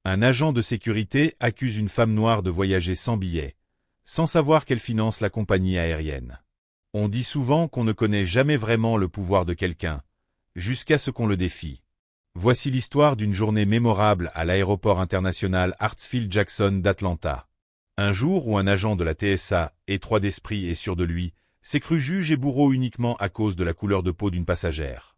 Un agent de sécurité accuse une femme noire de voyager sans billet, sans savoir qu'elle finance la compagnie aérienne. On dit souvent qu'on ne connaît jamais vraiment le pouvoir de quelqu'un, jusqu'à ce qu'on le défie. Voici l'histoire d'une journée mémorable à l'aéroport international Hartsfield-Jackson d'Atlanta. Un jour où un agent de la TSA, étroit d'esprit et sûr de lui, s'est cru juge et bourreau uniquement à cause de la couleur de peau d'une passagère.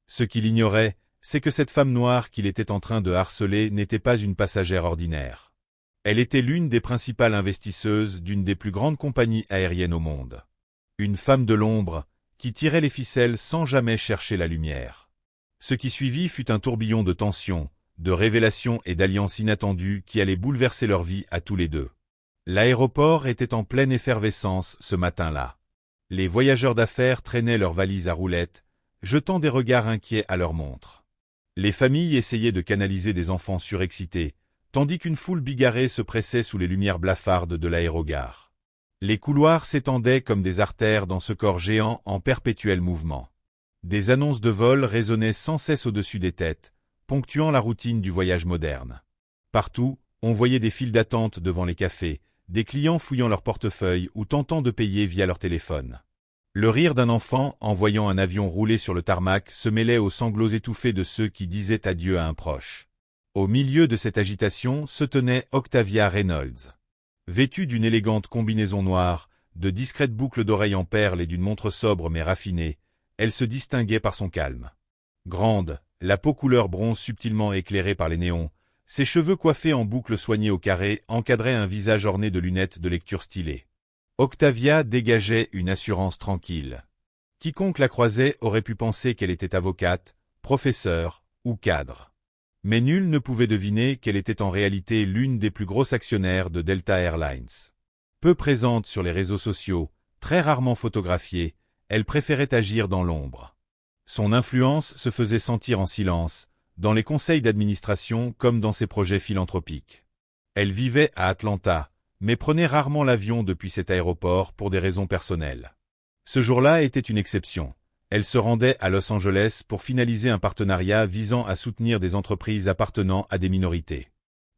Ce qu'il ignorait, c'est que cette femme noire qu'il était en train de harceler n'était pas une passagère ordinaire. Elle était l'une des principales investisseuses d'une des plus grandes compagnies aériennes au monde. Une femme de l'ombre, qui tirait les ficelles sans jamais chercher la lumière. Ce qui suivit fut un tourbillon de tensions, de révélations et d'alliances inattendues qui allaient bouleverser leur vie à tous les deux. L'aéroport était en pleine effervescence ce matin-là. Les voyageurs d'affaires traînaient leurs valises à roulettes, jetant des regards inquiets à leurs montres. Les familles essayaient de canaliser des enfants surexcités, tandis qu'une foule bigarrée se pressait sous les lumières blafardes de l'aérogare. Les couloirs s'étendaient comme des artères dans ce corps géant en perpétuel mouvement. Des annonces de vol résonnaient sans cesse au-dessus des têtes, ponctuant la routine du voyage moderne. Partout, on voyait des files d'attente devant les cafés, des clients fouillant leurs portefeuilles ou tentant de payer via leur téléphone. Le rire d'un enfant en voyant un avion rouler sur le tarmac se mêlait aux sanglots étouffés de ceux qui disaient adieu à un proche. Au milieu de cette agitation se tenait Octavia Reynolds. Vêtue d'une élégante combinaison noire, de discrètes boucles d'oreilles en perles et d'une montre sobre mais raffinée, elle se distinguait par son calme. Grande, la peau couleur bronze subtilement éclairée par les néons, ses cheveux coiffés en boucles soignées au carré encadraient un visage orné de lunettes de lecture stylées. Octavia dégageait une assurance tranquille. Quiconque la croisait aurait pu penser qu'elle était avocate, professeure ou cadre. Mais nul ne pouvait deviner qu'elle était en réalité l'une des plus grosses actionnaires de Delta Airlines. Peu présente sur les réseaux sociaux, très rarement photographiée, elle préférait agir dans l'ombre. Son influence se faisait sentir en silence, dans les conseils d'administration comme dans ses projets philanthropiques. Elle vivait à Atlanta, mais prenait rarement l'avion depuis cet aéroport pour des raisons personnelles. Ce jour-là était une exception. Elle se rendait à Los Angeles pour finaliser un partenariat visant à soutenir des entreprises appartenant à des minorités.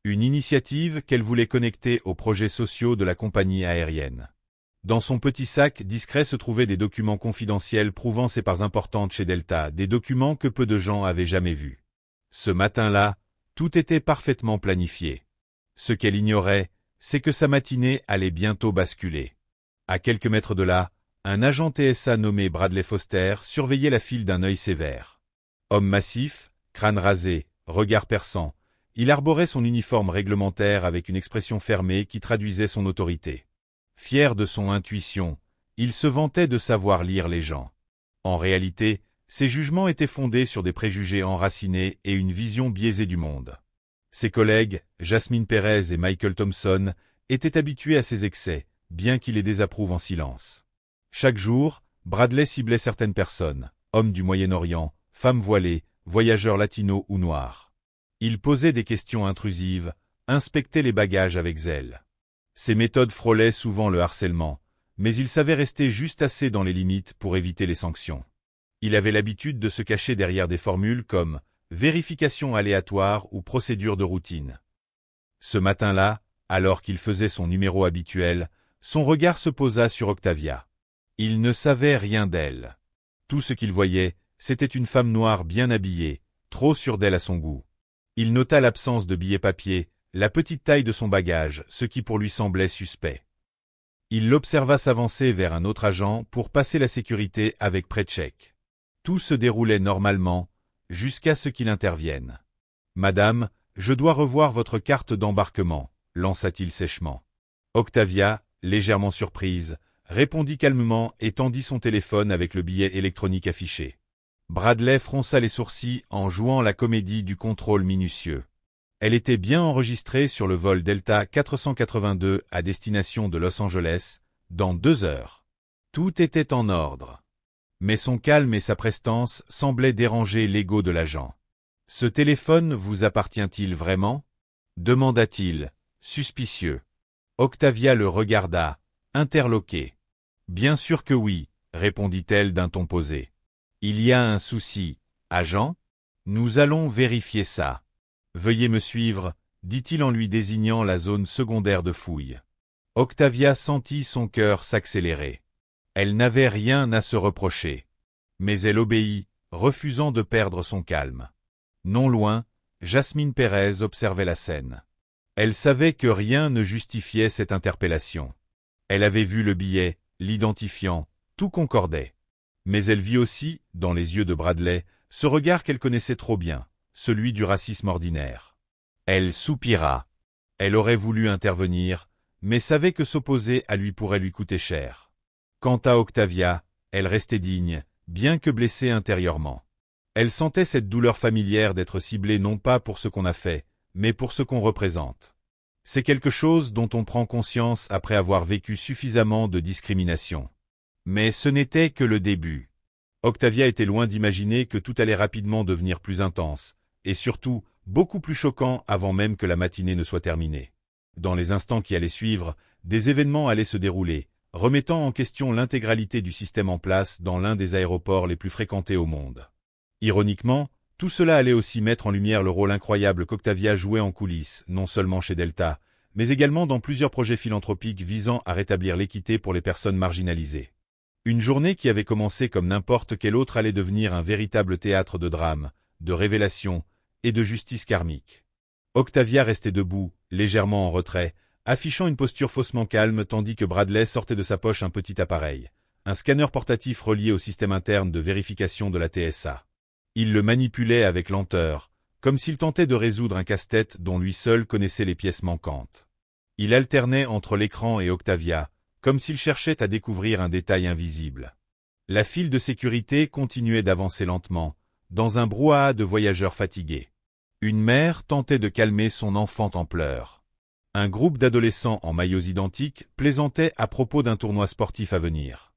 Une initiative qu'elle voulait connecter aux projets sociaux de la compagnie aérienne. Dans son petit sac discret se trouvaient des documents confidentiels prouvant ses parts importantes chez Delta, des documents que peu de gens avaient jamais vus. Ce matin-là, tout était parfaitement planifié. Ce qu'elle ignorait, c'est que sa matinée allait bientôt basculer. À quelques mètres de là, un agent TSA nommé Bradley Foster surveillait la file d'un œil sévère. Homme massif, crâne rasé, regard perçant, il arborait son uniforme réglementaire avec une expression fermée qui traduisait son autorité. Fier de son intuition, il se vantait de savoir lire les gens. En réalité, ses jugements étaient fondés sur des préjugés enracinés et une vision biaisée du monde. Ses collègues, Jasmine Perez et Michael Thompson, étaient habitués à ses excès, bien qu'il les désapprouve en silence. Chaque jour, Bradley ciblait certaines personnes, hommes du Moyen-Orient, femmes voilées, voyageurs latinos ou noirs. Il posait des questions intrusives, inspectait les bagages avec zèle. Ses méthodes frôlaient souvent le harcèlement, mais il savait rester juste assez dans les limites pour éviter les sanctions. Il avait l'habitude de se cacher derrière des formules comme « vérification aléatoire » ou « procédure de routine ». Ce matin-là, alors qu'il faisait son numéro habituel, son regard se posa sur Octavia. Il ne savait rien d'elle. Tout ce qu'il voyait, c'était une femme noire bien habillée, trop sûre d'elle à son goût. Il nota l'absence de billets papier, la petite taille de son bagage, ce qui pour lui semblait suspect. Il l'observa s'avancer vers un autre agent pour passer la sécurité avec pré-check. Tout se déroulait normalement, jusqu'à ce qu'il intervienne. « Madame, je dois revoir votre carte d'embarquement », lança-t-il sèchement. Octavia, légèrement surprise, répondit calmement et tendit son téléphone avec le billet électronique affiché. Bradley fronça les sourcils en jouant la comédie du contrôle minutieux. Elle était bien enregistrée sur le vol Delta 482 à destination de Los Angeles, dans 2 heures. Tout était en ordre. Mais son calme et sa prestance semblaient déranger l'ego de l'agent. « Ce téléphone vous appartient-il vraiment » demanda-t-il, suspicieux. Octavia le regarda, interloquée. « Bien sûr que oui », répondit-elle d'un ton posé. « Il y a un souci, agent ? Nous allons vérifier ça. Veuillez me suivre, dit-il en lui désignant la zone secondaire de fouille. Octavia sentit son cœur s'accélérer. Elle n'avait rien à se reprocher. Mais elle obéit, refusant de perdre son calme. Non loin, Jasmine Pérez observait la scène. Elle savait que rien ne justifiait cette interpellation. Elle avait vu le billet, l'identifiant, tout concordait. Mais elle vit aussi, dans les yeux de Bradley, ce regard qu'elle connaissait trop bien, celui du racisme ordinaire. Elle soupira. Elle aurait voulu intervenir, mais savait que s'opposer à lui pourrait lui coûter cher. Quant à Octavia, elle restait digne, bien que blessée intérieurement. Elle sentait cette douleur familière d'être ciblée non pas pour ce qu'on a fait, mais pour ce qu'on représente. C'est quelque chose dont on prend conscience après avoir vécu suffisamment de discrimination. Mais ce n'était que le début. Octavia était loin d'imaginer que tout allait rapidement devenir plus intense, et surtout, beaucoup plus choquant avant même que la matinée ne soit terminée. Dans les instants qui allaient suivre, des événements allaient se dérouler, remettant en question l'intégralité du système en place dans l'un des aéroports les plus fréquentés au monde. Ironiquement, tout cela allait aussi mettre en lumière le rôle incroyable qu'Octavia jouait en coulisses, non seulement chez Delta, mais également dans plusieurs projets philanthropiques visant à rétablir l'équité pour les personnes marginalisées. Une journée qui avait commencé comme n'importe quelle autre allait devenir un véritable théâtre de drame, de révélation et de justice karmique. Octavia restait debout, légèrement en retrait, affichant une posture faussement calme tandis que Bradley sortait de sa poche un petit appareil, un scanner portatif relié au système interne de vérification de la TSA. Il le manipulait avec lenteur, comme s'il tentait de résoudre un casse-tête dont lui seul connaissait les pièces manquantes. Il alternait entre l'écran et Octavia, comme s'il cherchait à découvrir un détail invisible. La file de sécurité continuait d'avancer lentement, dans un brouhaha de voyageurs fatigués. Une mère tentait de calmer son enfant en pleurs. Un groupe d'adolescents en maillots identiques plaisantait à propos d'un tournoi sportif à venir.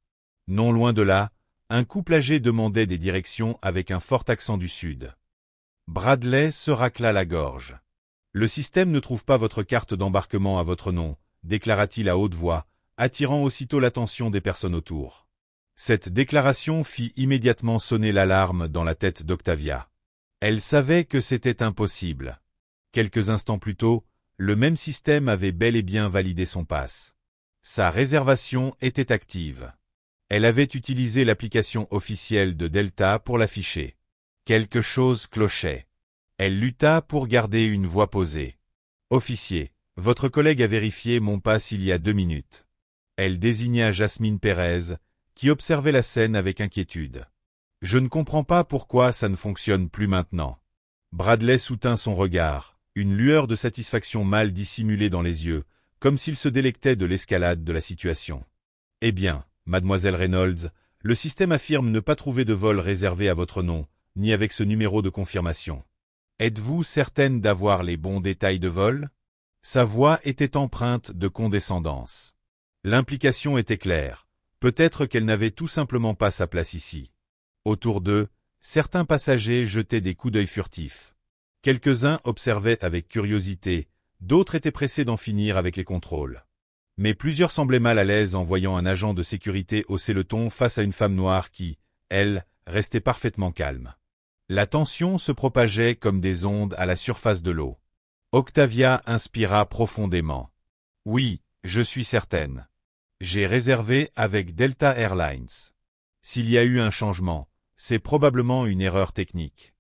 Non loin de là, un couple âgé demandait des directions avec un fort accent du Sud. Bradley se racla la gorge. « Le système ne trouve pas votre carte d'embarquement à votre nom », déclara-t-il à haute voix, attirant aussitôt l'attention des personnes autour. Cette déclaration fit immédiatement sonner l'alarme dans la tête d'Octavia. Elle savait que c'était impossible. Quelques instants plus tôt, le même système avait bel et bien validé son pass. Sa réservation était active. Elle avait utilisé l'application officielle de Delta pour l'afficher. Quelque chose clochait. Elle lutta pour garder une voix posée. « Officier, votre collègue a vérifié mon pass il y a 2 minutes. » Elle désigna Jasmine Pérez, qui observait la scène avec inquiétude. « Je ne comprends pas pourquoi ça ne fonctionne plus maintenant. » Bradley soutint son regard, une lueur de satisfaction mal dissimulée dans les yeux, comme s'il se délectait de l'escalade de la situation. « Eh bien, mademoiselle Reynolds, le système affirme ne pas trouver de vol réservé à votre nom, ni avec ce numéro de confirmation. Êtes-vous certaine d'avoir les bons détails de vol ?» Sa voix était empreinte de condescendance. L'implication était claire. Peut-être qu'elle n'avait tout simplement pas sa place ici. Autour d'eux, certains passagers jetaient des coups d'œil furtifs. Quelques-uns observaient avec curiosité, d'autres étaient pressés d'en finir avec les contrôles. Mais plusieurs semblaient mal à l'aise en voyant un agent de sécurité hausser le ton face à une femme noire qui, elle, restait parfaitement calme. La tension se propageait comme des ondes à la surface de l'eau. Octavia inspira profondément. « Oui, je suis certaine. J'ai réservé avec Delta Airlines. S'il y a eu un changement, c'est probablement une erreur technique. »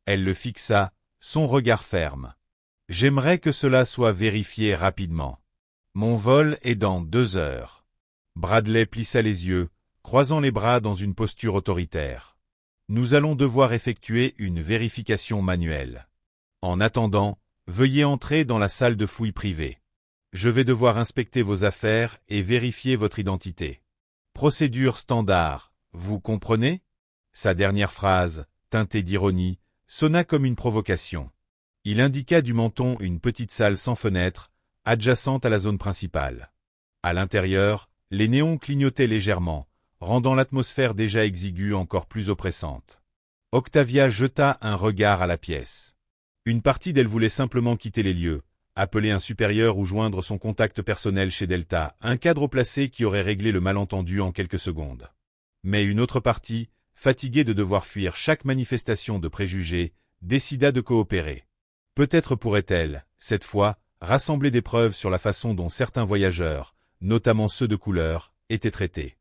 Elle le fixa, son regard ferme. « J'aimerais que cela soit vérifié rapidement. Mon vol est dans 2 heures. » Bradley plissa les yeux, croisant les bras dans une posture autoritaire. « Nous allons devoir effectuer une vérification manuelle. En attendant, veuillez entrer dans la salle de fouille privée. Je vais devoir inspecter vos affaires et vérifier votre identité. Procédure standard, vous comprenez ?» Sa dernière phrase, teintée d'ironie, sonna comme une provocation. Il indiqua du menton une petite salle sans fenêtre, adjacente à la zone principale. À l'intérieur, les néons clignotaient légèrement, rendant l'atmosphère déjà exiguë encore plus oppressante. Octavia jeta un regard à la pièce. Une partie d'elle voulait simplement quitter les lieux, appeler un supérieur ou joindre son contact personnel chez Delta, un cadre placé qui aurait réglé le malentendu en quelques secondes. Mais une autre partie, fatiguée de devoir fuir chaque manifestation de préjugés, décida de coopérer. Peut-être pourrait-elle, cette fois, rassembler des preuves sur la façon dont certains voyageurs, notamment ceux de couleur, étaient traités.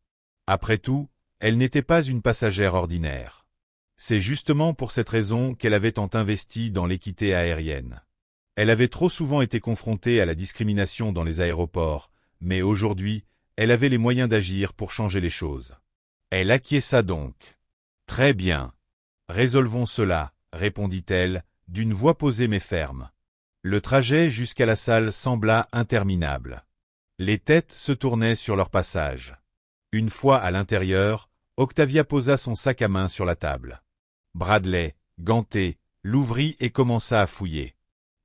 Après tout, elle n'était pas une passagère ordinaire. C'est justement pour cette raison qu'elle avait tant investi dans l'équité aérienne. Elle avait trop souvent été confrontée à la discrimination dans les aéroports, mais aujourd'hui, elle avait les moyens d'agir pour changer les choses. Elle acquiesça donc. « Très bien. Résolvons cela, » répondit-elle, d'une voix posée mais ferme. Le trajet jusqu'à la salle sembla interminable. Les têtes se tournaient sur leur passage. Une fois à l'intérieur, Octavia posa son sac à main sur la table. Bradley, ganté, l'ouvrit et commença à fouiller.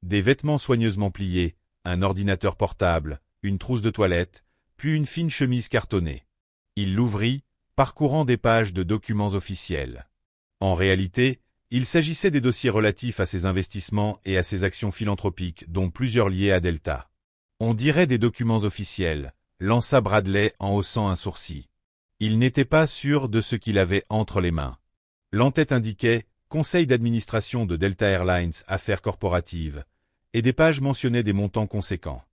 Des vêtements soigneusement pliés, un ordinateur portable, une trousse de toilette, puis une fine chemise cartonnée. Il l'ouvrit, parcourant des pages de documents officiels. En réalité, il s'agissait des dossiers relatifs à ses investissements et à ses actions philanthropiques, dont plusieurs liés à Delta. On dirait des documents officiels, lança Bradley en haussant un sourcil. Il n'était pas sûr de ce qu'il avait entre les mains. L'en-tête indiquait « Conseil d'administration de Delta Airlines Affaires corporatives » et des pages mentionnaient des montants conséquents.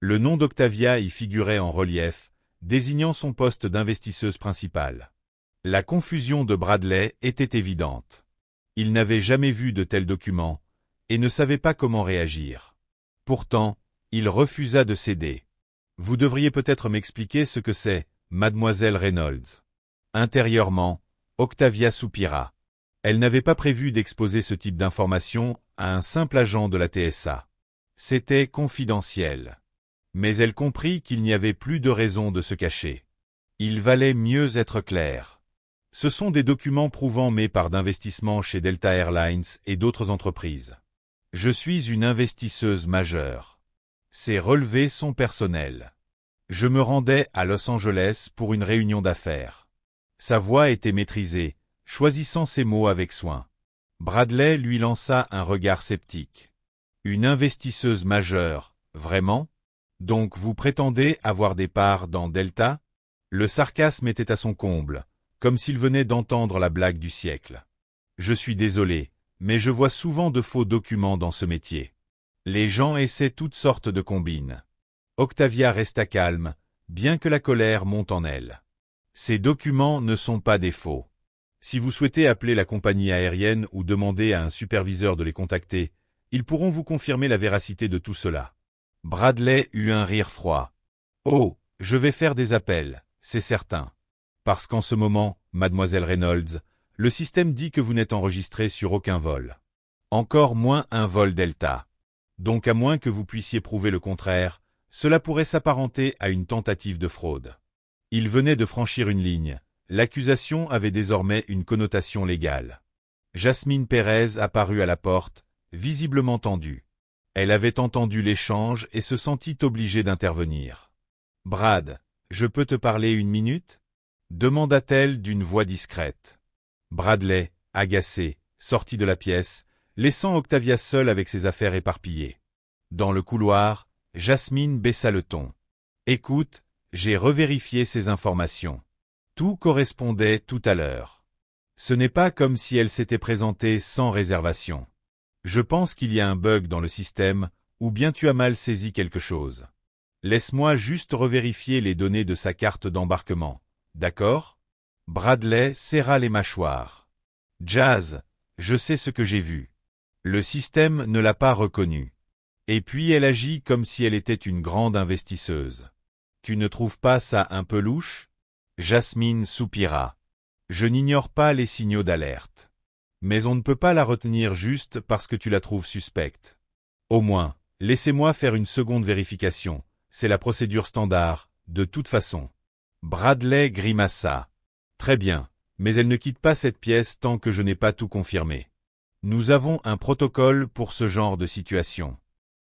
Le nom d'Octavia y figurait en relief, désignant son poste d'investisseuse principale. La confusion de Bradley était évidente. Il n'avait jamais vu de tels documents et ne savait pas comment réagir. Pourtant, il refusa de céder. « Vous devriez peut-être m'expliquer ce que c'est, mademoiselle Reynolds. » Intérieurement, Octavia soupira. Elle n'avait pas prévu d'exposer ce type d'informations à un simple agent de la TSA. C'était confidentiel. Mais elle comprit qu'il n'y avait plus de raison de se cacher. Il valait mieux être clair. Ce sont des documents prouvant mes parts d'investissement chez Delta Airlines et d'autres entreprises. Je suis une investisseuse majeure. Ces relevés sont personnels. Je me rendais à Los Angeles pour une réunion d'affaires. Sa voix était maîtrisée, choisissant ses mots avec soin. Bradley lui lança un regard sceptique. Une investisseuse majeure, vraiment? Donc vous prétendez avoir des parts dans Delta? Le sarcasme était à son comble, comme s'il venait d'entendre la blague du siècle. Je suis désolé, mais je vois souvent de faux documents dans ce métier. Les gens essaient toutes sortes de combines. Octavia resta calme, bien que la colère monte en elle. Ces documents ne sont pas des faux. Si vous souhaitez appeler la compagnie aérienne ou demander à un superviseur de les contacter, ils pourront vous confirmer la véracité de tout cela. Bradley eut un rire froid. « Oh, je vais faire des appels, c'est certain. Parce qu'en ce moment, mademoiselle Reynolds, le système dit que vous n'êtes enregistré sur aucun vol. Encore moins un vol Delta. Donc à moins que vous puissiez prouver le contraire, cela pourrait s'apparenter à une tentative de fraude. » Il venait de franchir une ligne. L'accusation avait désormais une connotation légale. Jasmine Pérez apparut à la porte, visiblement tendue. Elle avait entendu l'échange et se sentit obligée d'intervenir. « Brad, je peux te parler une minute ?» demanda-t-elle d'une voix discrète. Bradley, agacé, sortit de la pièce, laissant Octavia seule avec ses affaires éparpillées. Dans le couloir, Jasmine baissa le ton. « Écoute, j'ai revérifié ces informations. Tout correspondait tout à l'heure. Ce n'est pas comme si elle s'était présentée sans réservation. Je pense qu'il y a un bug dans le système, ou bien tu as mal saisi quelque chose. Laisse-moi juste revérifier les données de sa carte d'embarquement, d'accord ?» Bradley serra les mâchoires. « Jazz, je sais ce que j'ai vu. Le système ne l'a pas reconnue. Et puis elle agit comme si elle était une grande investisseuse. Tu ne trouves pas ça un peu louche ?» Jasmine soupira. « Je n'ignore pas les signaux d'alerte. Mais on ne peut pas la retenir juste parce que tu la trouves suspecte. Au moins, laissez-moi faire une seconde vérification. C'est la procédure standard, de toute façon. » Bradley grimaça. « Très bien, mais elle ne quitte pas cette pièce tant que je n'ai pas tout confirmé. Nous avons un protocole pour ce genre de situation. »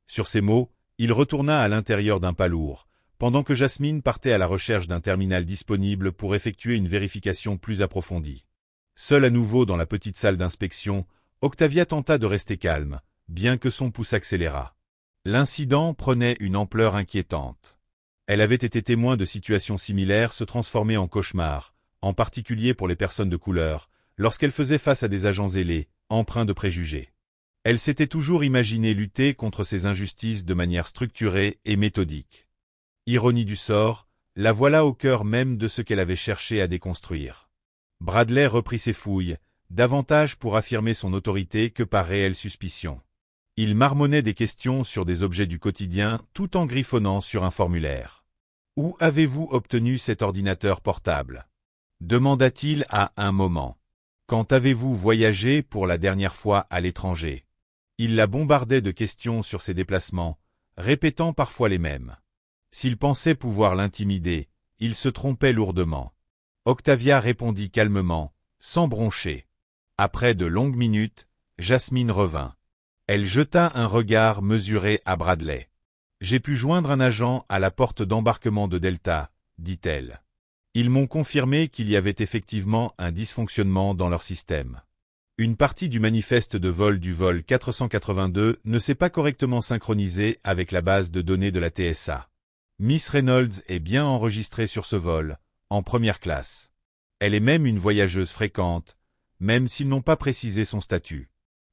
Sur ces mots, il retourna à l'intérieur d'un pas lourd, pendant que Jasmine partait à la recherche d'un terminal disponible pour effectuer une vérification plus approfondie. Seule à nouveau dans la petite salle d'inspection, Octavia tenta de rester calme, bien que son pouls s'accélérât. L'incident prenait une ampleur inquiétante. Elle avait été témoin de situations similaires se transformer en cauchemars, en particulier pour les personnes de couleur, lorsqu'elle faisait face à des agents zélés, empreints de préjugés. Elle s'était toujours imaginé lutter contre ces injustices de manière structurée et méthodique. Ironie du sort, la voilà au cœur même de ce qu'elle avait cherché à déconstruire. Bradley reprit ses fouilles, davantage pour affirmer son autorité que par réelle suspicion. Il marmonnait des questions sur des objets du quotidien tout en griffonnant sur un formulaire. « Où avez-vous obtenu cet ordinateur portable » demanda-t-il à un moment. « Quand avez-vous voyagé pour la dernière fois à l'étranger » Il la bombardait de questions sur ses déplacements, répétant parfois les mêmes. S'il pensait pouvoir l'intimider, il se trompait lourdement. Octavia répondit calmement, sans broncher. Après de longues minutes, Jasmine revint. Elle jeta un regard mesuré à Bradley. « J'ai pu joindre un agent à la porte d'embarquement de Delta, » dit-elle. Ils m'ont confirmé qu'il y avait effectivement un dysfonctionnement dans leur système. Une partie du manifeste de vol du vol 482 ne s'est pas correctement synchronisée avec la base de données de la TSA. Miss Reynolds est bien enregistrée sur ce vol, en première classe. Elle est même une voyageuse fréquente, même s'ils n'ont pas précisé son statut.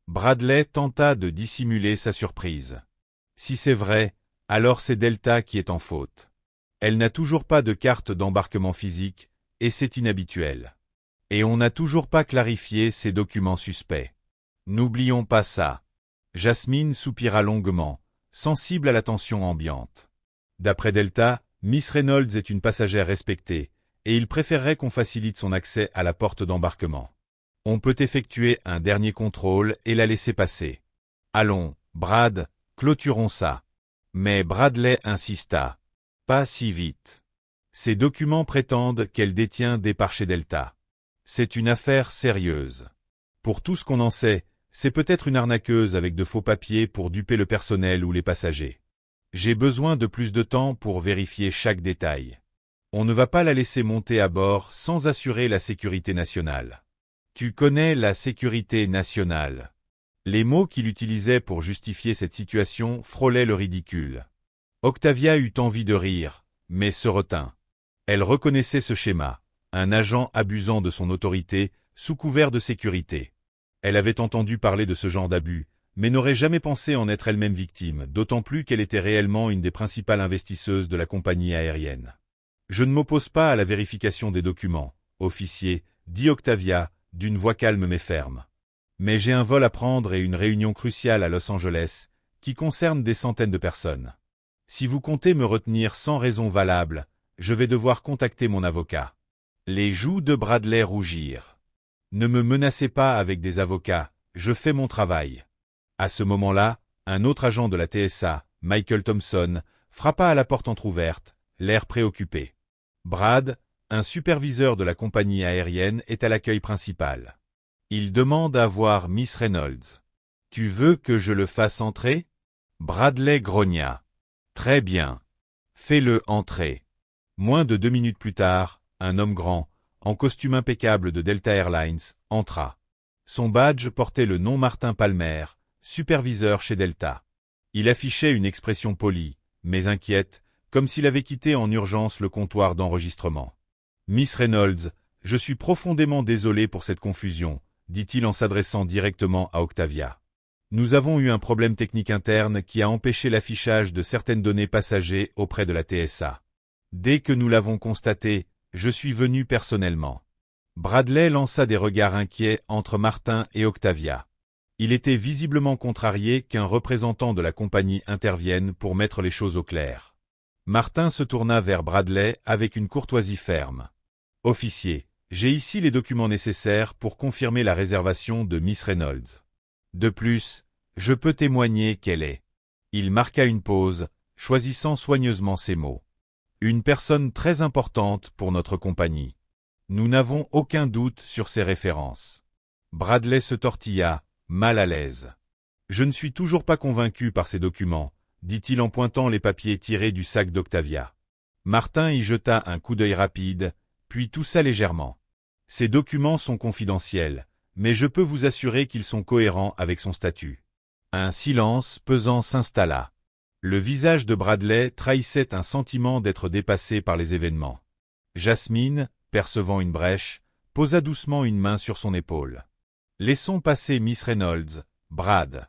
Bradley tenta de dissimuler sa surprise. Si c'est vrai, alors c'est Delta qui est en faute. Elle n'a toujours pas de carte d'embarquement physique, et c'est inhabituel. Et on n'a toujours pas clarifié ces documents suspects. N'oublions pas ça. Jasmine soupira longuement, sensible à la tension ambiante. D'après Delta, Miss Reynolds est une passagère respectée, et il préférerait qu'on facilite son accès à la porte d'embarquement. On peut effectuer un dernier contrôle et la laisser passer. Allons, Brad, clôturons ça. Mais Bradley insista. Pas si vite. Ces documents prétendent qu'elle détient des parts chez Delta. C'est une affaire sérieuse. Pour tout ce qu'on en sait, c'est peut-être une arnaqueuse avec de faux papiers pour duper le personnel ou les passagers. J'ai besoin de plus de temps pour vérifier chaque détail. On ne va pas la laisser monter à bord sans assurer la sécurité nationale. Tu connais la sécurité nationale. Les mots qu'il utilisait pour justifier cette situation frôlaient le ridicule. Octavia eut envie de rire, mais se retint. Elle reconnaissait ce schéma. Un agent abusant de son autorité, sous couvert de sécurité. Elle avait entendu parler de ce genre d'abus, mais n'aurait jamais pensé en être elle-même victime, d'autant plus qu'elle était réellement une des principales investisseuses de la compagnie aérienne. « Je ne m'oppose pas à la vérification des documents, officier, dit Octavia, d'une voix calme mais ferme. Mais j'ai un vol à prendre et une réunion cruciale à Los Angeles, qui concerne des centaines de personnes. Si vous comptez me retenir sans raison valable, je vais devoir contacter mon avocat. » Les joues de Bradley rougirent. « Ne me menacez pas avec des avocats, je fais mon travail. » À ce moment-là, un autre agent de la TSA, Michael Thompson, frappa à la porte entr'ouverte, l'air préoccupé. Brad, un superviseur de la compagnie aérienne, est à l'accueil principal. Il demande à voir Miss Reynolds. « Tu veux que je le fasse entrer ?» Bradley grogna. « Très bien. Fais-le entrer. » Moins de 2 minutes plus tard, un homme grand, en costume impeccable de Delta Airlines, entra. Son badge portait le nom Martin Palmer, superviseur chez Delta. Il affichait une expression polie, mais inquiète, comme s'il avait quitté en urgence le comptoir d'enregistrement. « Miss Reynolds, je suis profondément désolé pour cette confusion, » dit-il en s'adressant directement à Octavia. « Nous avons eu un problème technique interne qui a empêché l'affichage de certaines données passagers auprès de la TSA. Dès que nous l'avons constaté, je suis venu personnellement. » Bradley lança des regards inquiets entre Martin et Octavia. Il était visiblement contrarié qu'un représentant de la compagnie intervienne pour mettre les choses au clair. Martin se tourna vers Bradley avec une courtoisie ferme. « Officier, j'ai ici les documents nécessaires pour confirmer la réservation de Miss Reynolds. De plus, je peux témoigner qu'elle est. » Il marqua une pause, choisissant soigneusement ses mots. « Une personne très importante pour notre compagnie. Nous n'avons aucun doute sur ses références. » Bradley se tortilla, mal à l'aise. « Je ne suis toujours pas convaincu par ces documents, » dit-il en pointant les papiers tirés du sac d'Octavia. Martin y jeta un coup d'œil rapide, puis toussa légèrement. « Ces documents sont confidentiels, mais je peux vous assurer qu'ils sont cohérents avec son statut. » Un silence pesant s'installa. Le visage de Bradley trahissait un sentiment d'être dépassé par les événements. Jasmine, percevant une brèche, posa doucement une main sur son épaule. « Laissons passer Miss Reynolds, Brad. »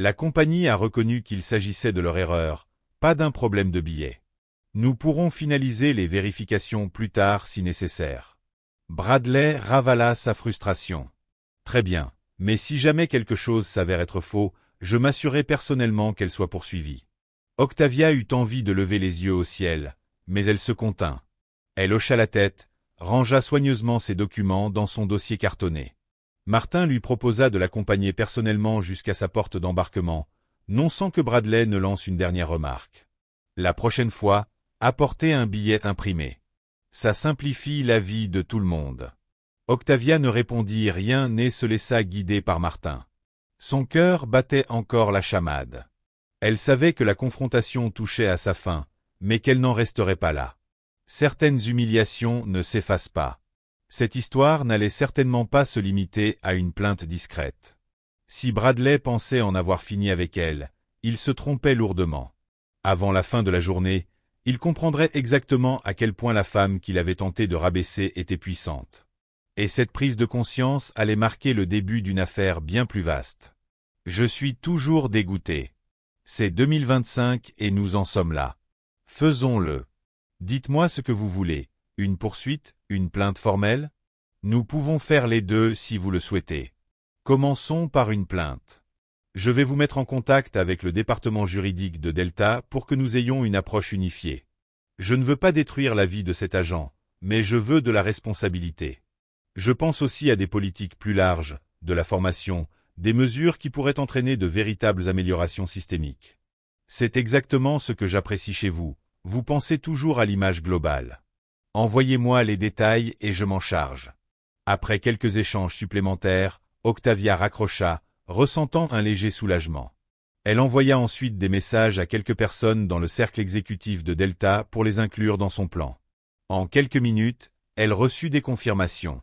La compagnie a reconnu qu'il s'agissait de leur erreur, pas d'un problème de billets. Nous pourrons finaliser les vérifications plus tard si nécessaire. Bradley ravala sa frustration. Très bien, mais si jamais quelque chose s'avère être faux, je m'assurerai personnellement qu'elle soit poursuivie. Octavia eut envie de lever les yeux au ciel, mais elle se contint. Elle hocha la tête, rangea soigneusement ses documents dans son dossier cartonné. Martin lui proposa de l'accompagner personnellement jusqu'à sa porte d'embarquement, non sans que Bradley ne lance une dernière remarque. La prochaine fois, apportez un billet imprimé. Ça simplifie la vie de tout le monde. Octavia ne répondit rien et se laissa guider par Martin. Son cœur battait encore la chamade. Elle savait que la confrontation touchait à sa fin, mais qu'elle n'en resterait pas là. Certaines humiliations ne s'effacent pas. Cette histoire n'allait certainement pas se limiter à une plainte discrète. Si Bradley pensait en avoir fini avec elle, il se trompait lourdement. Avant la fin de la journée, il comprendrait exactement à quel point la femme qu'il avait tenté de rabaisser était puissante. Et cette prise de conscience allait marquer le début d'une affaire bien plus vaste. Je suis toujours dégoûté. C'est 2025 et nous en sommes là. Faisons-le. Dites-moi ce que vous voulez. Une poursuite, une plainte formelle? Nous pouvons faire les deux si vous le souhaitez. Commençons par une plainte. Je vais vous mettre en contact avec le département juridique de Delta pour que nous ayons une approche unifiée. Je ne veux pas détruire la vie de cet agent, mais je veux de la responsabilité. Je pense aussi à des politiques plus larges, de la formation, des mesures qui pourraient entraîner de véritables améliorations systémiques. C'est exactement ce que j'apprécie chez vous, vous pensez toujours à l'image globale. Envoyez-moi les détails et je m'en charge. Après quelques échanges supplémentaires, Octavia raccrocha, ressentant un léger soulagement. Elle envoya ensuite des messages à quelques personnes dans le cercle exécutif de Delta pour les inclure dans son plan. En quelques minutes, elle reçut des confirmations.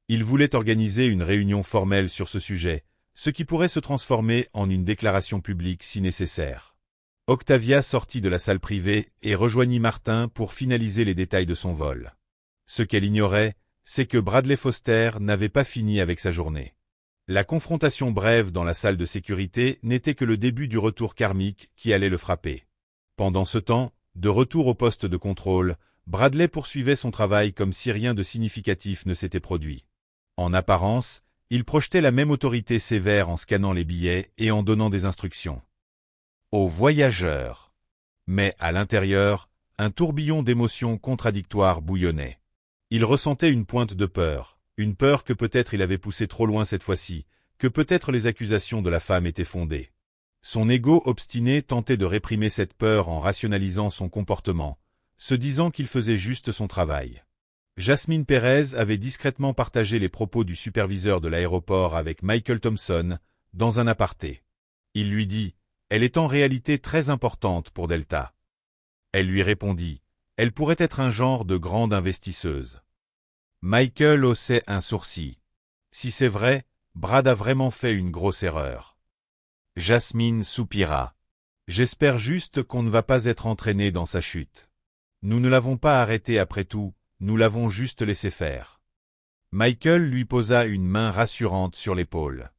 Il voulait organiser une réunion formelle sur ce sujet, ce qui pourrait se transformer en une déclaration publique si nécessaire. Octavia sortit de la salle privée et rejoignit Martin pour finaliser les détails de son vol. Ce qu'elle ignorait, c'est que Bradley Foster n'avait pas fini avec sa journée. La confrontation brève dans la salle de sécurité n'était que le début du retour karmique qui allait le frapper. Pendant ce temps, de retour au poste de contrôle, Bradley poursuivait son travail comme si rien de significatif ne s'était produit. En apparence, il projetait la même autorité sévère en scannant les billets et en donnant des instructions aux voyageurs. Mais à l'intérieur, un tourbillon d'émotions contradictoires bouillonnait. Il ressentait une pointe de peur, une peur que peut-être il avait poussé trop loin cette fois-ci, que peut-être les accusations de la femme étaient fondées. Son ego obstiné tentait de réprimer cette peur en rationalisant son comportement, se disant qu'il faisait juste son travail. Jasmine Perez avait discrètement partagé les propos du superviseur de l'aéroport avec Michael Thompson, dans un aparté. Il lui dit « Elle est en réalité très importante pour Delta ». Elle lui répondit « Elle pourrait être un genre de grande investisseuse ». Michael haussait un sourcil. Si c'est vrai, Brad a vraiment fait une grosse erreur. Jasmine soupira. J'espère juste qu'on ne va pas être entraîné dans sa chute. Nous ne l'avons pas arrêté après tout, nous l'avons juste laissé faire. Michael lui posa une main rassurante sur l'épaule.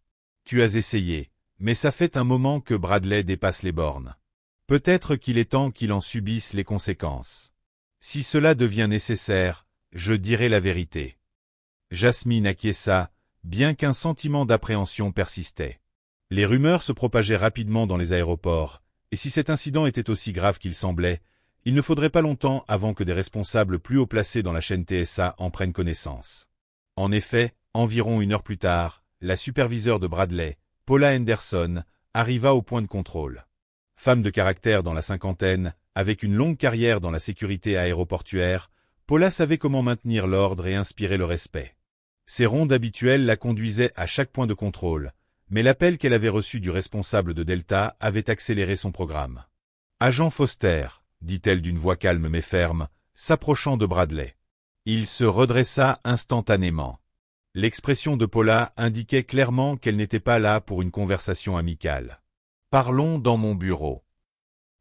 Tu as essayé, mais ça fait un moment que Bradley dépasse les bornes. Peut-être qu'il est temps qu'il en subisse les conséquences. Si cela devient nécessaire, je dirai la vérité. Jasmine acquiesça, bien qu'un sentiment d'appréhension persistait. Les rumeurs se propageaient rapidement dans les aéroports, et si cet incident était aussi grave qu'il semblait, il ne faudrait pas longtemps avant que des responsables plus haut placés dans la chaîne TSA en prennent connaissance. En effet, environ 1 heure plus tard, la superviseure de Bradley, Paula Henderson, arriva au point de contrôle. Femme de caractère dans la cinquantaine, avec une longue carrière dans la sécurité aéroportuaire, Paula savait comment maintenir l'ordre et inspirer le respect. Ses rondes habituelles la conduisaient à chaque point de contrôle, mais l'appel qu'elle avait reçu du responsable de Delta avait accéléré son programme. « Agent Foster », dit-elle d'une voix calme mais ferme, s'approchant de Bradley. Il se redressa instantanément. L'expression de Paula indiquait clairement qu'elle n'était pas là pour une conversation amicale. « Parlons dans mon bureau. »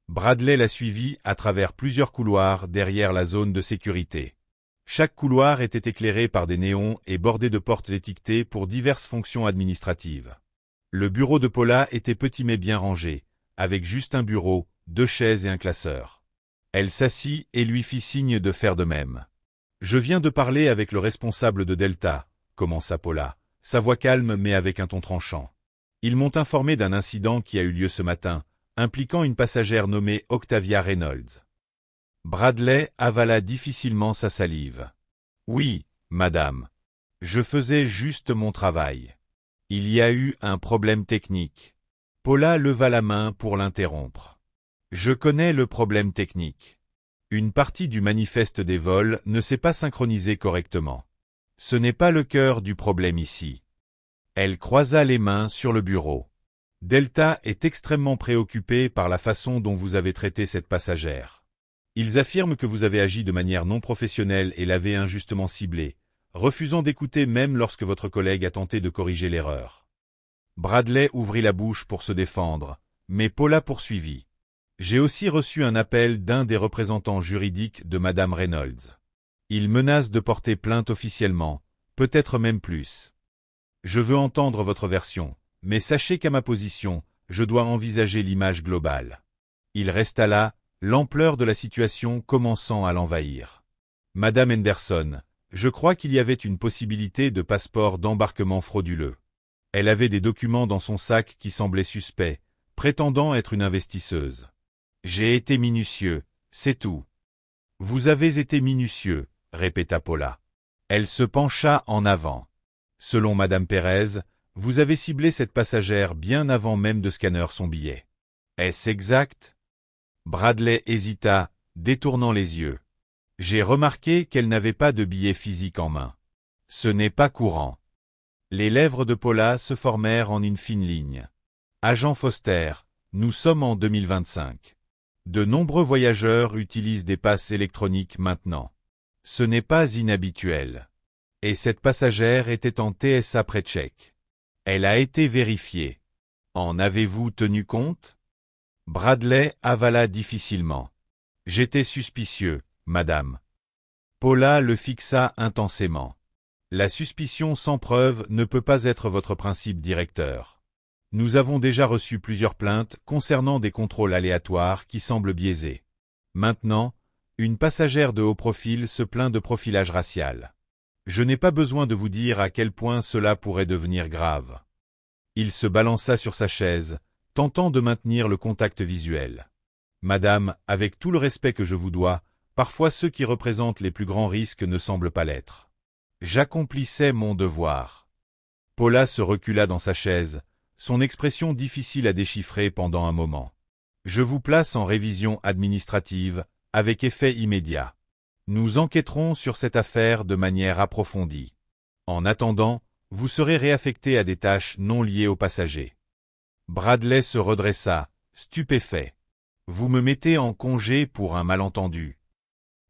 Bradley la suivit à travers plusieurs couloirs derrière la zone de sécurité. Chaque couloir était éclairé par des néons et bordé de portes étiquetées pour diverses fonctions administratives. Le bureau de Paula était petit mais bien rangé, avec juste un bureau, 2 chaises et un classeur. Elle s'assit et lui fit signe de faire de même. « Je viens de parler avec le responsable de Delta », commença Paula, sa voix calme mais avec un ton tranchant. « Ils m'ont informé d'un incident qui a eu lieu ce matin, impliquant une passagère nommée Octavia Reynolds. » Bradley avala difficilement sa salive. « Oui, madame. Je faisais juste mon travail. Il y a eu un problème technique. » Paula leva la main pour l'interrompre. « Je connais le problème technique. Une partie du manifeste des vols ne s'est pas synchronisée correctement. Ce n'est pas le cœur du problème ici. » Elle croisa les mains sur le bureau. « Delta est extrêmement préoccupé par la façon dont vous avez traité cette passagère. Ils affirment que vous avez agi de manière non professionnelle et l'avez injustement ciblée, refusant d'écouter même lorsque votre collègue a tenté de corriger l'erreur. » Bradley ouvrit la bouche pour se défendre, mais Paula poursuivit. « J'ai aussi reçu un appel d'un des représentants juridiques de Madame Reynolds. Il menace de porter plainte officiellement, peut-être même plus. Je veux entendre votre version, mais sachez qu'à ma position, je dois envisager l'image globale. » Il resta là, l'ampleur de la situation commençant à l'envahir. « Madame Henderson, je crois qu'il y avait une possibilité de passeport d'embarquement frauduleux. Elle avait des documents dans son sac qui semblaient suspects, prétendant être une investisseuse. J'ai été minutieux, c'est tout. »« Vous avez été minutieux, » répéta Paula. Elle se pencha en avant. « Selon Madame Pérez, vous avez ciblé cette passagère bien avant même de scanner son billet. Est-ce exact ?» Bradley hésita, détournant les yeux. « J'ai remarqué qu'elle n'avait pas de billet physique en main. Ce n'est pas courant. » Les lèvres de Paula se formèrent en une fine ligne. « Agent Foster, nous sommes en 2025. De nombreux voyageurs utilisent des passes électroniques maintenant. Ce n'est pas inhabituel. Et cette passagère était en TSA PreCheck. Elle a été vérifiée. En avez-vous tenu compte ?» Bradley avala difficilement. « J'étais suspicieux, madame. » Paula le fixa intensément. « La suspicion sans preuve ne peut pas être votre principe directeur. Nous avons déjà reçu plusieurs plaintes concernant des contrôles aléatoires qui semblent biaisés. Maintenant, une passagère de haut profil se plaint de profilage racial. Je n'ai pas besoin de vous dire à quel point cela pourrait devenir grave. » Il se balança sur sa chaise, tentant de maintenir le contact visuel. « Madame, avec tout le respect que je vous dois, parfois ceux qui représentent les plus grands risques ne semblent pas l'être. J'accomplissais mon devoir. » Paula se recula dans sa chaise, son expression difficile à déchiffrer pendant un moment. « Je vous place en révision administrative, avec effet immédiat. Nous enquêterons sur cette affaire de manière approfondie. En attendant, vous serez réaffecté à des tâches non liées aux passagers. » Bradley se redressa, stupéfait. « Vous me mettez en congé pour un malentendu. »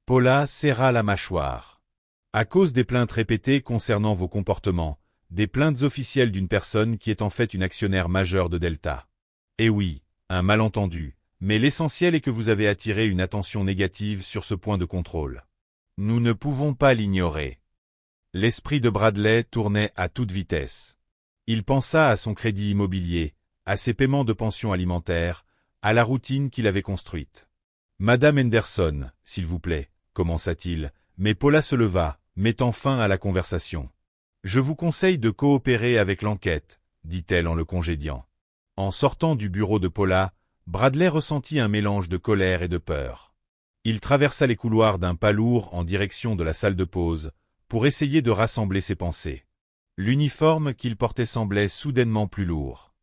Paula serra la mâchoire. « À cause des plaintes répétées concernant vos comportements, des plaintes officielles d'une personne qui est en fait une actionnaire majeure de Delta. Eh oui, un malentendu, mais l'essentiel est que vous avez attiré une attention négative sur ce point de contrôle. Nous ne pouvons pas l'ignorer. » L'esprit de Bradley tournait à toute vitesse. Il pensa à son crédit immobilier, à ses paiements de pension alimentaire, à la routine qu'il avait construite. « Madame Henderson, s'il vous plaît, » commença-t-il, mais Paula se leva, mettant fin à la conversation. « Je vous conseille de coopérer avec l'enquête, » dit-elle en le congédiant. En sortant du bureau de Paula, Bradley ressentit un mélange de colère et de peur. Il traversa les couloirs d'un pas lourd en direction de la salle de pause, pour essayer de rassembler ses pensées. L'uniforme qu'il portait semblait soudainement plus lourd.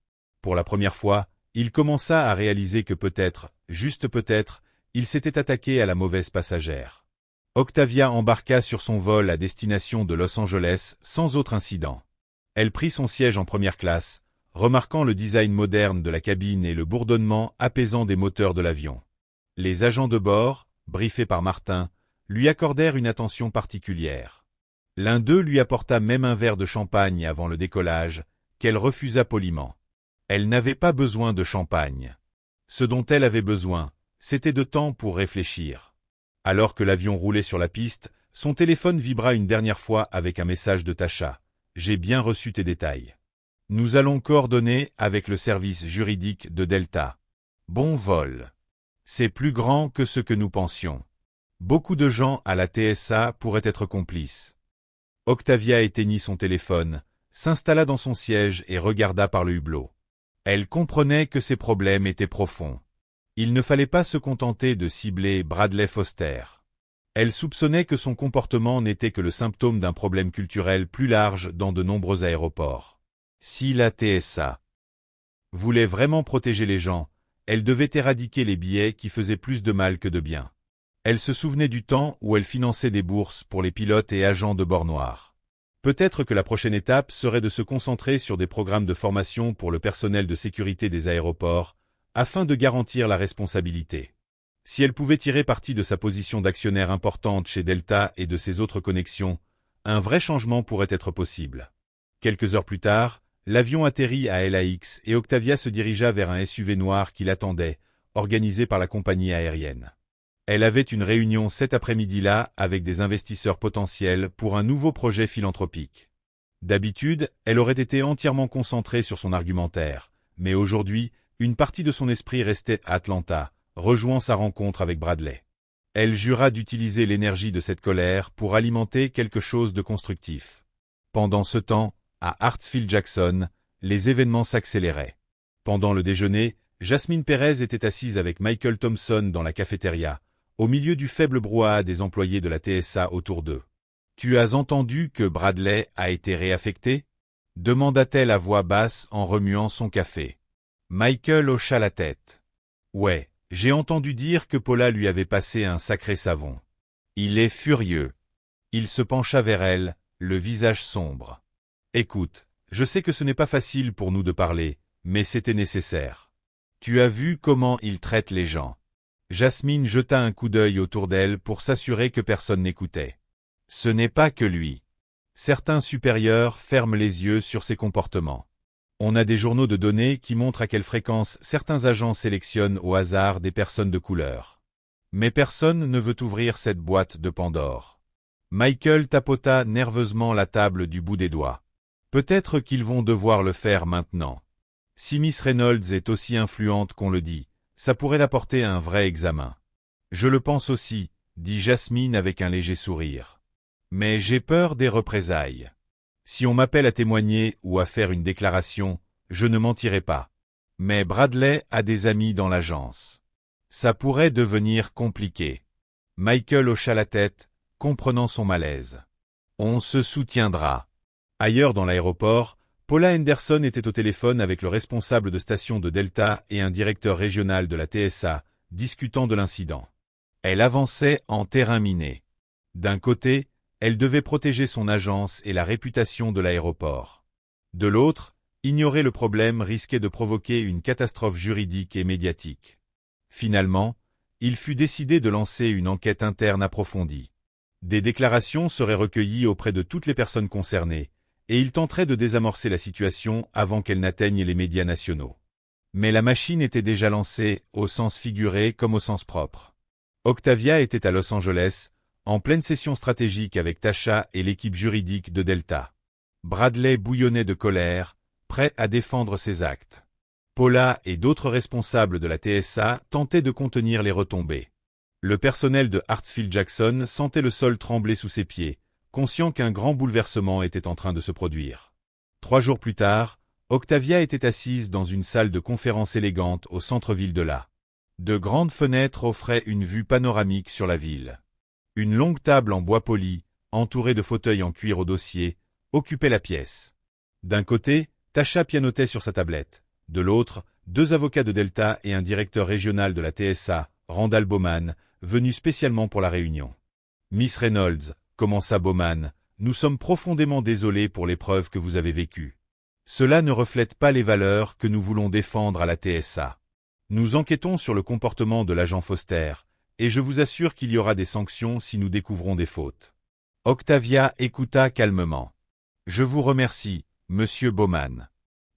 Pour la première fois, il commença à réaliser que peut-être, juste peut-être, il s'était attaqué à la mauvaise passagère. Octavia embarqua sur son vol à destination de Los Angeles sans autre incident. Elle prit son siège en première classe, remarquant le design moderne de la cabine et le bourdonnement apaisant des moteurs de l'avion. Les agents de bord, briefés par Martin, lui accordèrent une attention particulière. L'un d'eux lui apporta même un verre de champagne avant le décollage, qu'elle refusa poliment. Elle n'avait pas besoin de champagne. Ce dont elle avait besoin, c'était de temps pour réfléchir. Alors que l'avion roulait sur la piste, son téléphone vibra une dernière fois avec un message de Tasha. « J'ai bien reçu tes détails. » Nous allons coordonner avec le service juridique de Delta. Bon vol. C'est plus grand que ce que nous pensions. Beaucoup de gens à la TSA pourraient être complices. Octavia éteignit son téléphone, s'installa dans son siège et regarda par le hublot. Elle comprenait que ses problèmes étaient profonds. Il ne fallait pas se contenter de cibler Bradley Foster. Elle soupçonnait que son comportement n'était que le symptôme d'un problème culturel plus large dans de nombreux aéroports. Si la TSA voulait vraiment protéger les gens, elle devait éradiquer les billets qui faisaient plus de mal que de bien. Elle se souvenait du temps où elle finançait des bourses pour les pilotes et agents de bord noirs. Peut-être que la prochaine étape serait de se concentrer sur des programmes de formation pour le personnel de sécurité des aéroports, afin de garantir la responsabilité. Si elle pouvait tirer parti de sa position d'actionnaire importante chez Delta et de ses autres connexions, un vrai changement pourrait être possible. Quelques heures plus tard, l'avion atterrit à LAX et Octavia se dirigea vers un SUV noir qui l'attendait, organisé par la compagnie aérienne. Elle avait une réunion cet après-midi-là avec des investisseurs potentiels pour un nouveau projet philanthropique. D'habitude, elle aurait été entièrement concentrée sur son argumentaire, mais aujourd'hui, une partie de son esprit restait à Atlanta, rejoignant sa rencontre avec Bradley. Elle jura d'utiliser l'énergie de cette colère pour alimenter quelque chose de constructif. Pendant ce temps, à Hartsfield-Jackson, les événements s'accéléraient. Pendant le déjeuner, Jasmine Perez était assise avec Michael Thompson dans la cafétéria, au milieu du faible brouhaha des employés de la TSA autour d'eux. « Tu as entendu que Bradley a été réaffecté » demanda-t-elle à voix basse en remuant son café. Michael hocha la tête. « Ouais, j'ai entendu dire que Paula lui avait passé un sacré savon. Il est furieux. » Il se pencha vers elle, le visage sombre. « Écoute, je sais que ce n'est pas facile pour nous de parler, mais c'était nécessaire. Tu as vu comment il traite les gens. » Jasmine jeta un coup d'œil autour d'elle pour s'assurer que personne n'écoutait. Ce n'est pas que lui. Certains supérieurs ferment les yeux sur ses comportements. On a des journaux de données qui montrent à quelle fréquence certains agents sélectionnent au hasard des personnes de couleur. Mais personne ne veut ouvrir cette boîte de Pandore. Michael tapota nerveusement la table du bout des doigts. Peut-être qu'ils vont devoir le faire maintenant. Si Miss Reynolds est aussi influente qu'on le dit, ça pourrait apporter un vrai examen. Je le pense aussi, dit Jasmine avec un léger sourire. Mais j'ai peur des représailles. Si on m'appelle à témoigner ou à faire une déclaration, je ne mentirai pas. Mais Bradley a des amis dans l'agence. Ça pourrait devenir compliqué. Michael hocha la tête, comprenant son malaise. On se soutiendra. Ailleurs dans l'aéroport, Paula Henderson était au téléphone avec le responsable de station de Delta et un directeur régional de la TSA, discutant de l'incident. Elle avançait en terrain miné. D'un côté, elle devait protéger son agence et la réputation de l'aéroport. De l'autre, ignorer le problème risquait de provoquer une catastrophe juridique et médiatique. Finalement, il fut décidé de lancer une enquête interne approfondie. Des déclarations seraient recueillies auprès de toutes les personnes concernées, et il tenterait de désamorcer la situation avant qu'elle n'atteigne les médias nationaux. Mais la machine était déjà lancée, au sens figuré comme au sens propre. Octavia était à Los Angeles, en pleine session stratégique avec Tasha et l'équipe juridique de Delta. Bradley bouillonnait de colère, prêt à défendre ses actes. Paula et d'autres responsables de la TSA tentaient de contenir les retombées. Le personnel de Hartsfield-Jackson sentait le sol trembler sous ses pieds, conscient qu'un grand bouleversement était en train de se produire. 3 jours plus tard, Octavia était assise dans une salle de conférence élégante au centre-ville de là. De grandes fenêtres offraient une vue panoramique sur la ville. Une longue table en bois poli, entourée de fauteuils en cuir au dossier, occupait la pièce. D'un côté, Tasha pianotait sur sa tablette. De l'autre, 2 avocats de Delta et un directeur régional de la TSA, Randall Bowman, venu spécialement pour la réunion. « Miss Reynolds, » commença Bowman, « nous sommes profondément désolés pour l'épreuve que vous avez vécue. Cela ne reflète pas les valeurs que nous voulons défendre à la TSA. Nous enquêtons sur le comportement de l'agent Foster, et je vous assure qu'il y aura des sanctions si nous découvrons des fautes. » Octavia écouta calmement. « Je vous remercie, monsieur Bowman.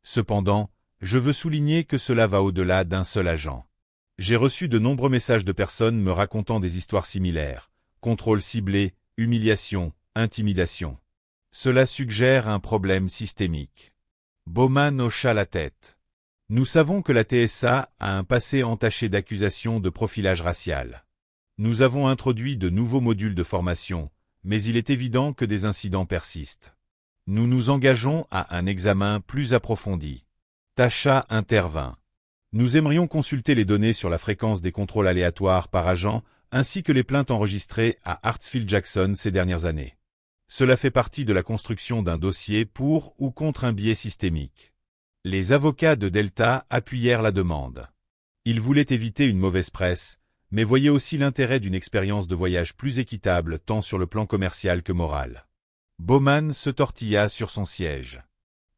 Cependant, je veux souligner que cela va au-delà d'un seul agent. J'ai reçu de nombreux messages de personnes me racontant des histoires similaires. Contrôle ciblé, humiliation, intimidation. Cela suggère un problème systémique. Bowman hocha la tête. Nous savons que la TSA a un passé entaché d'accusations de profilage racial. Nous avons introduit de nouveaux modules de formation, mais il est évident que des incidents persistent. Nous nous engageons à un examen plus approfondi. Tasha intervint. Nous aimerions consulter les données sur la fréquence des contrôles aléatoires par agent ainsi que les plaintes enregistrées à Hartsfield-Jackson ces dernières années. Cela fait partie de la construction d'un dossier pour ou contre un biais systémique. Les avocats de Delta appuyèrent la demande. Ils voulaient éviter une mauvaise presse, mais voyaient aussi l'intérêt d'une expérience de voyage plus équitable tant sur le plan commercial que moral. Bowman se tortilla sur son siège.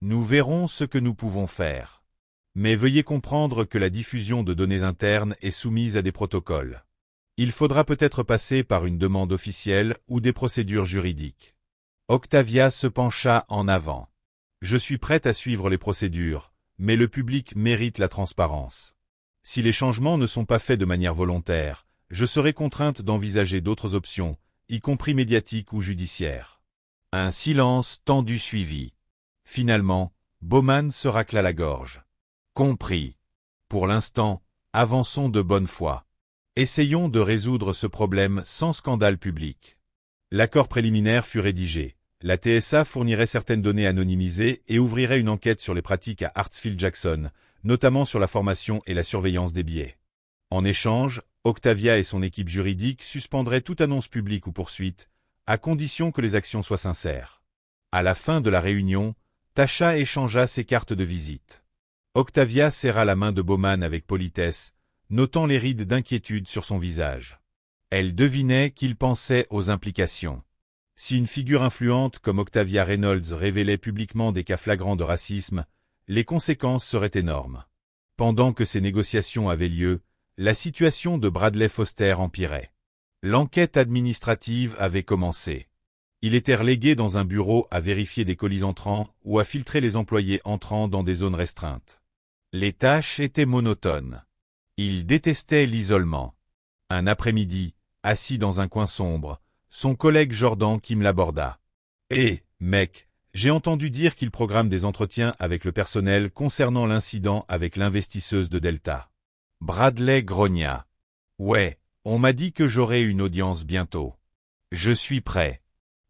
Nous verrons ce que nous pouvons faire. Mais veuillez comprendre que la diffusion de données internes est soumise à des protocoles. Il faudra peut-être passer par une demande officielle ou des procédures juridiques. Octavia se pencha en avant. Je suis prête à suivre les procédures, mais le public mérite la transparence. Si les changements ne sont pas faits de manière volontaire, je serai contrainte d'envisager d'autres options, y compris médiatiques ou judiciaires. Un silence tendu suivit. Finalement, Bowman se racla la gorge. Compris. Pour l'instant, avançons de bonne foi. Essayons de résoudre ce problème sans scandale public. L'accord préliminaire fut rédigé. La TSA fournirait certaines données anonymisées et ouvrirait une enquête sur les pratiques à Hartsfield-Jackson, notamment sur la formation et la surveillance des billets. En échange, Octavia et son équipe juridique suspendraient toute annonce publique ou poursuite, à condition que les actions soient sincères. À la fin de la réunion, Tasha échangea ses cartes de visite. Octavia serra la main de Bowman avec politesse, notant les rides d'inquiétude sur son visage. Elle devinait qu'il pensait aux implications. Si une figure influente comme Octavia Reynolds révélait publiquement des cas flagrants de racisme, les conséquences seraient énormes. Pendant que ces négociations avaient lieu, la situation de Bradley Foster empirait. L'enquête administrative avait commencé. Il était relégué dans un bureau à vérifier des colis entrants ou à filtrer les employés entrant dans des zones restreintes. Les tâches étaient monotones. Il détestait l'isolement. Un après-midi, assis dans un coin sombre, son collègue Jordan Kim l'aborda. « Hé, mec, j'ai entendu dire qu'il programme des entretiens avec le personnel concernant l'incident avec l'investisseuse de Delta. » Bradley grogna. « Ouais, on m'a dit que j'aurais une audience bientôt. Je suis prêt.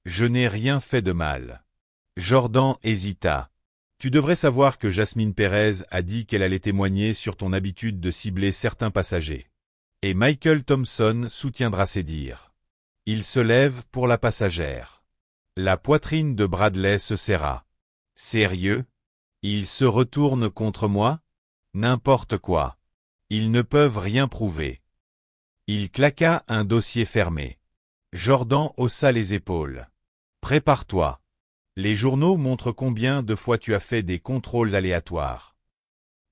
Je n'ai rien fait de mal. » Jordan hésita. « Tu devrais savoir que Jasmine Perez a dit qu'elle allait témoigner sur ton habitude de cibler certains passagers. Et Michael Thompson soutiendra ses dires. » Il se lève pour la passagère. La poitrine de Bradley se serra. « Sérieux? Ils se retournent contre moi? N'importe quoi. Ils ne peuvent rien prouver. » Il claqua un dossier fermé. Jordan haussa les épaules. « Prépare-toi. Les journaux montrent combien de fois tu as fait des contrôles aléatoires.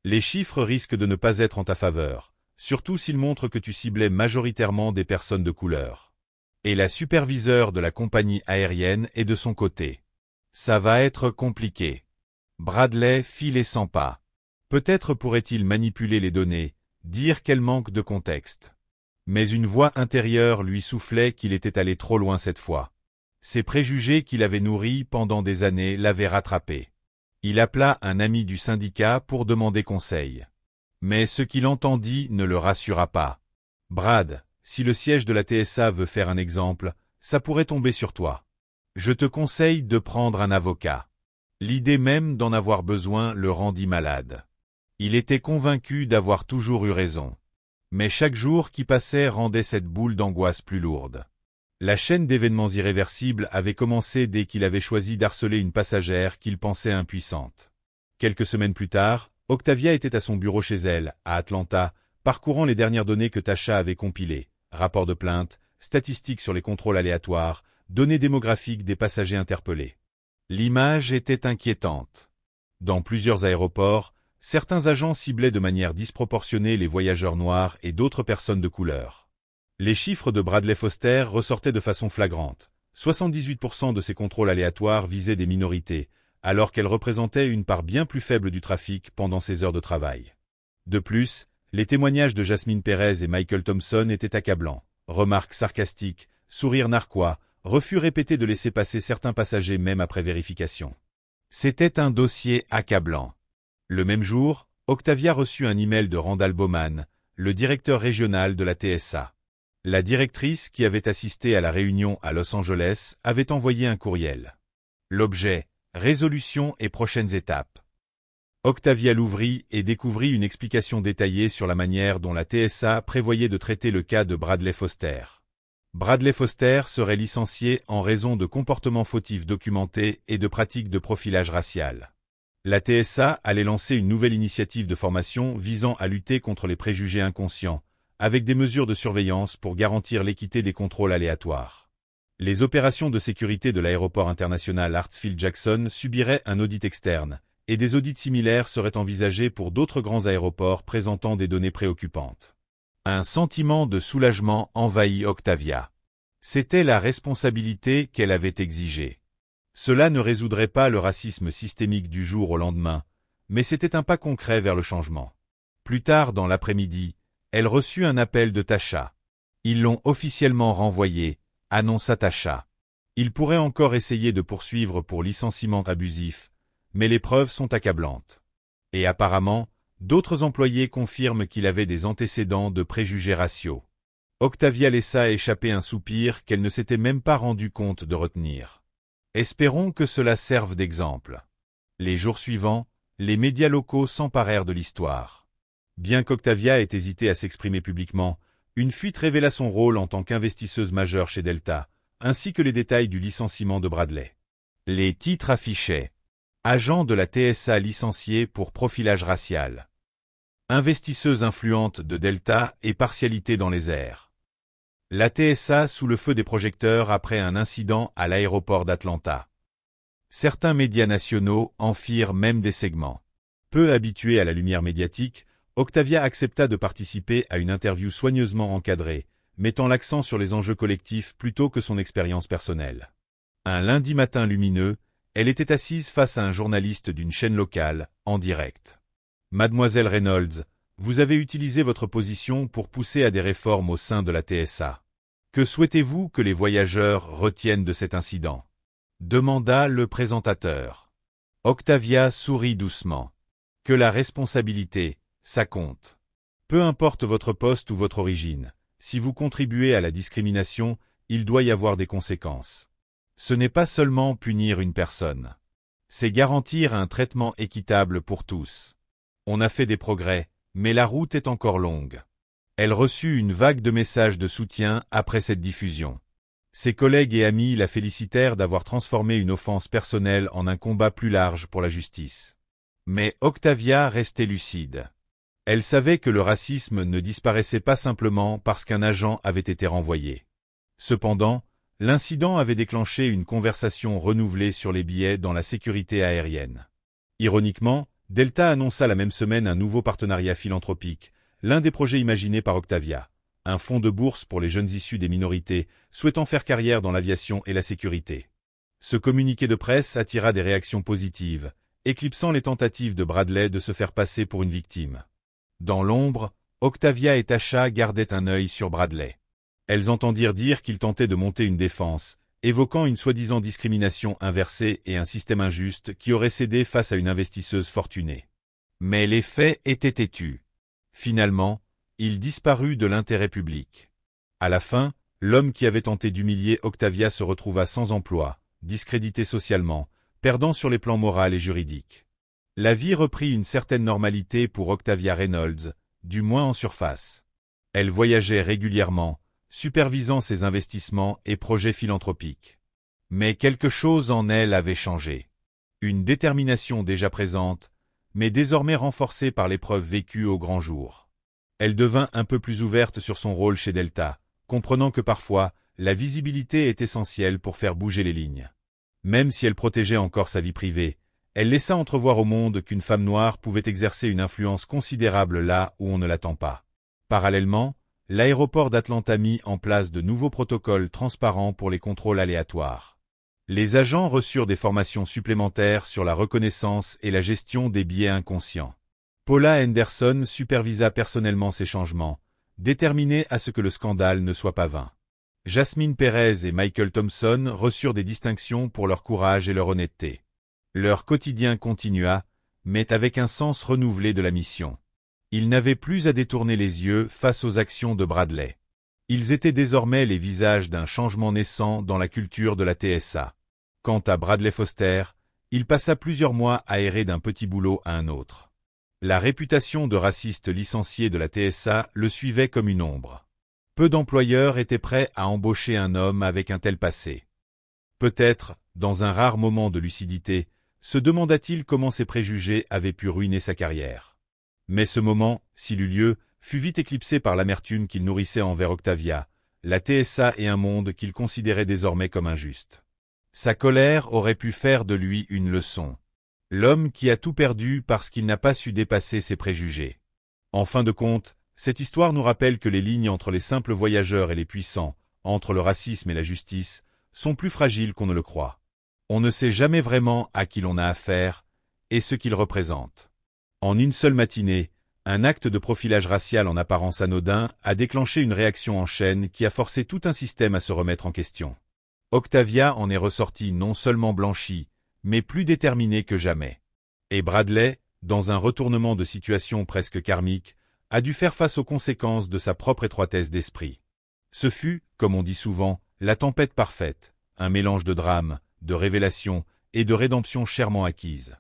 Les chiffres risquent de ne pas être en ta faveur, surtout s'ils montrent que tu ciblais majoritairement des personnes de couleur. Et la superviseure de la compagnie aérienne est de son côté. Ça va être compliqué. » Bradley fit les 100 pas. Peut-être pourrait-il manipuler les données, dire qu'elles manquent de contexte. Mais une voix intérieure lui soufflait qu'il était allé trop loin cette fois. Ses préjugés qu'il avait nourris pendant des années l'avaient rattrapé. Il appela un ami du syndicat pour demander conseil. Mais ce qu'il entendit ne le rassura pas. « Brad, si le siège de la TSA veut faire un exemple, ça pourrait tomber sur toi. Je te conseille de prendre un avocat. » L'idée même d'en avoir besoin le rendit malade. Il était convaincu d'avoir toujours eu raison. Mais chaque jour qui passait rendait cette boule d'angoisse plus lourde. La chaîne d'événements irréversibles avait commencé dès qu'il avait choisi d'harceler une passagère qu'il pensait impuissante. Quelques semaines plus tard, Octavia était à son bureau chez elle, à Atlanta, parcourant les dernières données que Tasha avait compilées, rapports de plainte, statistiques sur les contrôles aléatoires, données démographiques des passagers interpellés. L'image était inquiétante. Dans plusieurs aéroports, certains agents ciblaient de manière disproportionnée les voyageurs noirs et d'autres personnes de couleur. Les chiffres de Bradley Foster ressortaient de façon flagrante. 78% de ces contrôles aléatoires visaient des minorités, alors qu'elles représentaient une part bien plus faible du trafic pendant ses heures de travail. De plus, les témoignages de Jasmine Perez et Michael Thompson étaient accablants. Remarques sarcastiques, sourires narquois, refus répétés de laisser passer certains passagers même après vérification. C'était un dossier accablant. Le même jour, Octavia reçut un email de Randall Bowman, le directeur régional de la TSA. La directrice, qui avait assisté à la réunion à Los Angeles, avait envoyé un courriel. L'objet, résolution et prochaines étapes. Octavia l'ouvrit et découvrit une explication détaillée sur la manière dont la TSA prévoyait de traiter le cas de Bradley Foster. Bradley Foster serait licencié en raison de comportements fautifs documentés et de pratiques de profilage racial. La TSA allait lancer une nouvelle initiative de formation visant à lutter contre les préjugés inconscients, avec des mesures de surveillance pour garantir l'équité des contrôles aléatoires. Les opérations de sécurité de l'aéroport international Hartsfield-Jackson subiraient un audit externe, et des audits similaires seraient envisagés pour d'autres grands aéroports présentant des données préoccupantes. Un sentiment de soulagement envahit Octavia. C'était la responsabilité qu'elle avait exigée. Cela ne résoudrait pas le racisme systémique du jour au lendemain, mais c'était un pas concret vers le changement. Plus tard dans l'après-midi, elle reçut un appel de Tasha. Ils l'ont officiellement renvoyé, annonça Tasha. Il pourrait encore essayer de poursuivre pour licenciement abusif, mais les preuves sont accablantes. Et apparemment, d'autres employés confirment qu'il avait des antécédents de préjugés raciaux. Octavia laissa échapper un soupir qu'elle ne s'était même pas rendu compte de retenir. Espérons que cela serve d'exemple. Les jours suivants, les médias locaux s'emparèrent de l'histoire. Bien qu'Octavia ait hésité à s'exprimer publiquement, une fuite révéla son rôle en tant qu'investisseuse majeure chez Delta, ainsi que les détails du licenciement de Bradley. Les titres affichaient « Agent de la TSA licencié pour profilage racial ». Investisseuse influente de Delta et partialité dans les airs. La TSA sous le feu des projecteurs après un incident à l'aéroport d'Atlanta. Certains médias nationaux en firent même des segments. Peu habituée à la lumière médiatique, Octavia accepta de participer à une interview soigneusement encadrée, mettant l'accent sur les enjeux collectifs plutôt que son expérience personnelle. Un lundi matin lumineux, elle était assise face à un journaliste d'une chaîne locale, en direct. Mademoiselle Reynolds, vous avez utilisé votre position pour pousser à des réformes au sein de la TSA. Que souhaitez-vous que les voyageurs retiennent de cet incident? Demanda le présentateur. Octavia sourit doucement. Que la responsabilité, ça compte. Peu importe votre poste ou votre origine, si vous contribuez à la discrimination, il doit y avoir des conséquences. Ce n'est pas seulement punir une personne. C'est garantir un traitement équitable pour tous. On a fait des progrès, mais la route est encore longue. Elle reçut une vague de messages de soutien après cette diffusion. Ses collègues et amis la félicitèrent d'avoir transformé une offense personnelle en un combat plus large pour la justice. Mais Octavia restait lucide. Elle savait que le racisme ne disparaissait pas simplement parce qu'un agent avait été renvoyé. Cependant, l'incident avait déclenché une conversation renouvelée sur les billets dans la sécurité aérienne. Ironiquement, Delta annonça la même semaine un nouveau partenariat philanthropique, l'un des projets imaginés par Octavia, un fonds de bourse pour les jeunes issus des minorités souhaitant faire carrière dans l'aviation et la sécurité. Ce communiqué de presse attira des réactions positives, éclipsant les tentatives de Bradley de se faire passer pour une victime. Dans l'ombre, Octavia et Tasha gardaient un œil sur Bradley. Elles entendirent dire qu'il tentait de monter une défense, évoquant une soi-disant discrimination inversée et un système injuste qui aurait cédé face à une investisseuse fortunée. Mais les faits étaient têtus. Finalement, il disparut de l'intérêt public. À la fin, l'homme qui avait tenté d'humilier Octavia se retrouva sans emploi, discrédité socialement, perdant sur les plans moral et juridiques. La vie reprit une certaine normalité pour Octavia Reynolds, du moins en surface. Elle voyageait régulièrement, supervisant ses investissements et projets philanthropiques. Mais quelque chose en elle avait changé. Une détermination déjà présente, mais désormais renforcée par l'épreuve vécue au grand jour. Elle devint un peu plus ouverte sur son rôle chez Delta, comprenant que parfois, la visibilité est essentielle pour faire bouger les lignes. Même si elle protégeait encore sa vie privée, elle laissa entrevoir au monde qu'une femme noire pouvait exercer une influence considérable là où on ne l'attend pas. Parallèlement, l'aéroport d'Atlanta mit en place de nouveaux protocoles transparents pour les contrôles aléatoires. Les agents reçurent des formations supplémentaires sur la reconnaissance et la gestion des biais inconscients. Paula Henderson supervisa personnellement ces changements, déterminée à ce que le scandale ne soit pas vain. Jasmine Perez et Michael Thompson reçurent des distinctions pour leur courage et leur honnêteté. Leur quotidien continua, mais avec un sens renouvelé de la mission. Ils n'avaient plus à détourner les yeux face aux actions de Bradley. Ils étaient désormais les visages d'un changement naissant dans la culture de la TSA. Quant à Bradley Foster, il passa plusieurs mois à errer d'un petit boulot à un autre. La réputation de raciste licencié de la TSA le suivait comme une ombre. Peu d'employeurs étaient prêts à embaucher un homme avec un tel passé. Peut-être, dans un rare moment de lucidité, se demanda-t-il comment ses préjugés avaient pu ruiner sa carrière. Mais ce moment, s'il eut lieu, fut vite éclipsé par l'amertume qu'il nourrissait envers Octavia, la TSA et un monde qu'il considérait désormais comme injuste. Sa colère aurait pu faire de lui une leçon. L'homme qui a tout perdu parce qu'il n'a pas su dépasser ses préjugés. En fin de compte, cette histoire nous rappelle que les lignes entre les simples voyageurs et les puissants, entre le racisme et la justice, sont plus fragiles qu'on ne le croit. On ne sait jamais vraiment à qui l'on a affaire et ce qu'il représente. En une seule matinée, un acte de profilage racial en apparence anodin a déclenché une réaction en chaîne qui a forcé tout un système à se remettre en question. Octavia en est ressortie non seulement blanchie, mais plus déterminée que jamais. Et Bradley, dans un retournement de situation presque karmique, a dû faire face aux conséquences de sa propre étroitesse d'esprit. Ce fut, comme on dit souvent, la tempête parfaite, un mélange de drame, de révélation et de rédemption chèrement acquise.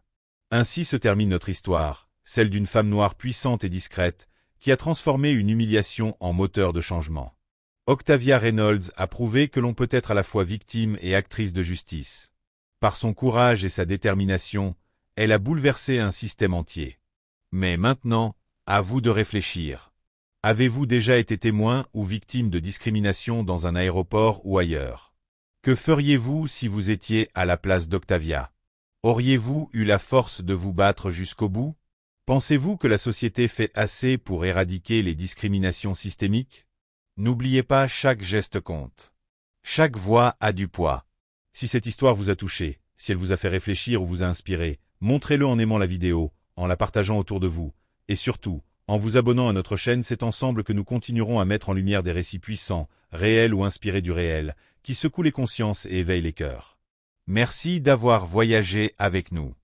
Ainsi se termine notre histoire, celle d'une femme noire puissante et discrète, qui a transformé une humiliation en moteur de changement. Octavia Reynolds a prouvé que l'on peut être à la fois victime et actrice de justice. Par son courage et sa détermination, elle a bouleversé un système entier. Mais maintenant, à vous de réfléchir. Avez-vous déjà été témoin ou victime de discrimination dans un aéroport ou ailleurs? Que feriez-vous si vous étiez à la place d'Octavia? Auriez-vous eu la force de vous battre jusqu'au bout? Pensez-vous que la société fait assez pour éradiquer les discriminations systémiques? N'oubliez pas, chaque geste compte. Chaque voix a du poids. Si cette histoire vous a touché, si elle vous a fait réfléchir ou vous a inspiré, montrez-le en aimant la vidéo, en la partageant autour de vous, et surtout, en vous abonnant à notre chaîne. C'est ensemble que nous continuerons à mettre en lumière des récits puissants, réels ou inspirés du réel, qui secouent les consciences et éveillent les cœurs. Merci d'avoir voyagé avec nous.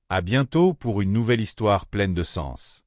À bientôt pour une nouvelle histoire pleine de sens.